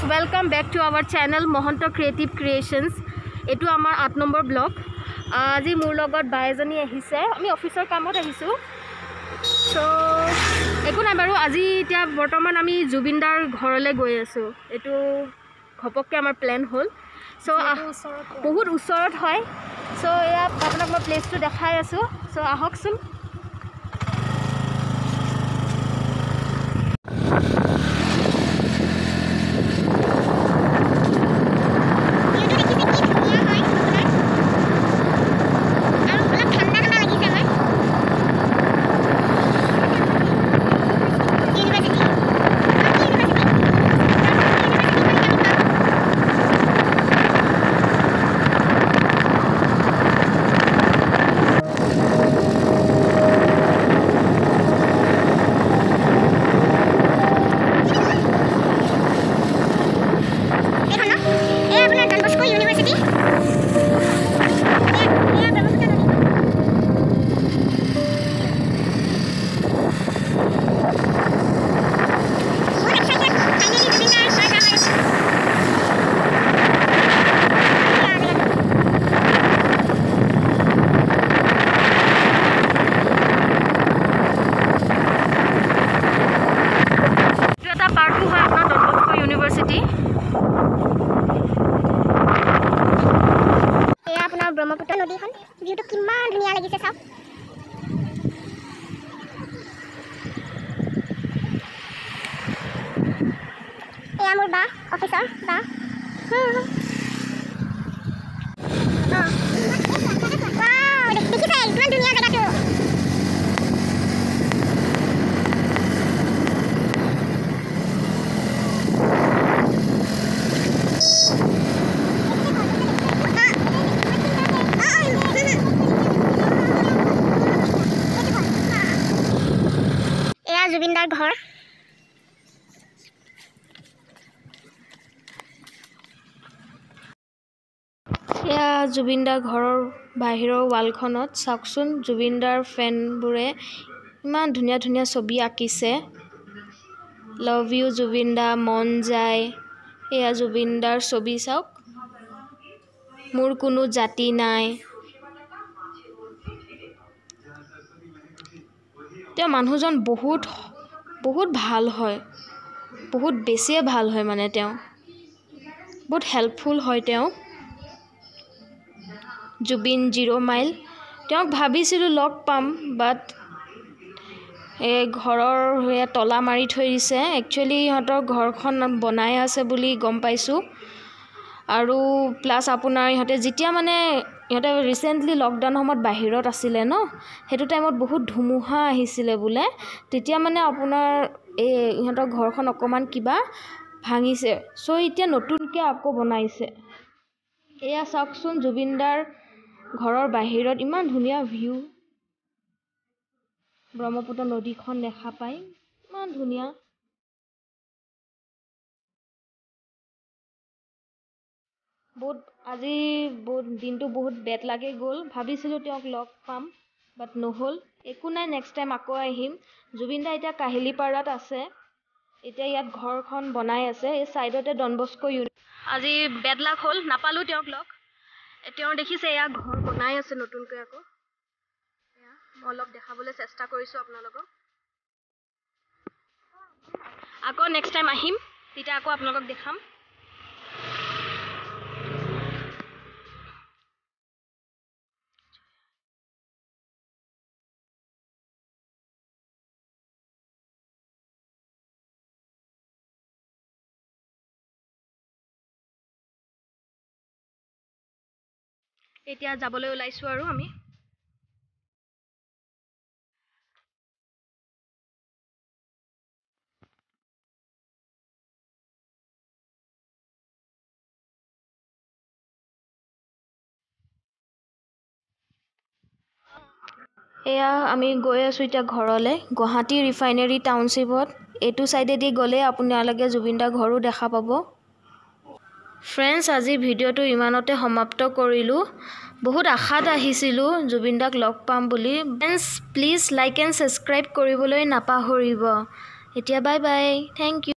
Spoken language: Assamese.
welcome back to our channel Mohanto Creative Creations. Etu amar 8 number blog. Aji mur logot bai jani ahise. Ami officer kamot ahisu. So ekun abaru aji tia bortoman ami Jubindar ghorole goi asu. Etu ghopokke amar plan hol. So bahut usorot hoy. So ya apanak ma place tu dekhai asu. So ahok sun. Brahmaputra নদীখন ভিউটো কিমান ধুনীয়া লাগিছে চাওক এয়া মোৰ বা অফিচাৰ বা দেখিছে কিমান ধুনীয়া জেগাটো জুবিনদাৰ ঘৰ এয়া জুবিনদাৰ ঘৰৰ বাহিৰৰ ৱালখনত চাওকচোন জুবিনদাৰ ফেনবোৰে ইমান ধুনীয়া ধুনীয়া ছবি আঁকিছে লাভ ইউ জুবিনদা মন যায় এয়া জুবিনদাৰ ছবি চাওক মোৰ কোনো জাতি নাই তেওঁ মানুহজন বহুত ভাল হয় বহুত বেছিয়ে ভাল হয় মানে তেওঁ বহুত হেল্পফুল হয় তেওঁ জুবিন 0 মাইল তেওঁক ভাবিছিলোঁ লগ পাম বাট ঘৰৰ তলা মাৰি থৈ দিছে একচুৱেলি ইহঁতৰ ঘৰখন বনাই আছে বুলি গম পাইছোঁ আৰু প্লাছ আপোনাৰ ইহঁতে যেতিয়া মানে ইহঁতে ৰিসেন্টলি লকডাউন সময়ত বাহিৰত আছিলে ন হেতু টাইমত বহুত ধুমুহা আহিছিলে বোলে তেতিয়া মানে আপোনাৰ ইহঁতৰ ঘৰখন অকমান কিবা ভাঙিছে সো এতিয়া নতুনকৈ আকৌ বনাইছে এয়া চাওকচোন জুবিনদাৰ ঘৰৰ বাহিৰত ইমান ধুনীয়া ভিউ ব্ৰহ্মপুত্ৰ নদীখন দেখা পায় ইমান ধুনীয়া আজি দিনটো বহুত বেড লাগে গ'ল ভাবিছিলোঁ তেওঁক লগ পাম বাট নহ'ল একো নাই নেক্সট টাইম আকৌ আহিম জুবিনদা এতিয়া কাহিলীপাৰাত আছে এতিয়া ইয়াত ঘৰখন বনাই আছে এই সাইডতে ডনবস্কো আজি বেড লাক হ'ল নাপালোঁ তেওঁক লগ তেওঁ দেখিছে এয়া ঘৰ বনাই আছে নতুনকৈ আকৌ এয়া মই অলপ দেখাবলৈ চেষ্টা কৰিছোঁ আপোনালোকক আকৌ নেক্সট টাইম আহিম তেতিয়া আকৌ আপোনালোকক দেখাম এতিয়া যাবলৈ ওলাইছোঁ আৰু আমি এয়া আমি গৈ আছোঁ এতিয়া ঘৰলৈ গুৱাহাটী ৰিফাইনেৰী টাউনশ্বিপত এইটো সাইডেদি গ'লে আপোনালোকে জুবিনদাৰ ঘৰো দেখা পাব ফ্ৰেণ্ডছ আজি ভিডিঅ'টো ইমানতে সমাপ্ত কৰিলোঁ বহুত আশাত আহিছিলোঁ জুবিনদাক লগ পাম বুলি friends please like and subscribe কৰিবলৈ নাপাহৰিব এতিয়া বাই বাই থ্যাংক ইউ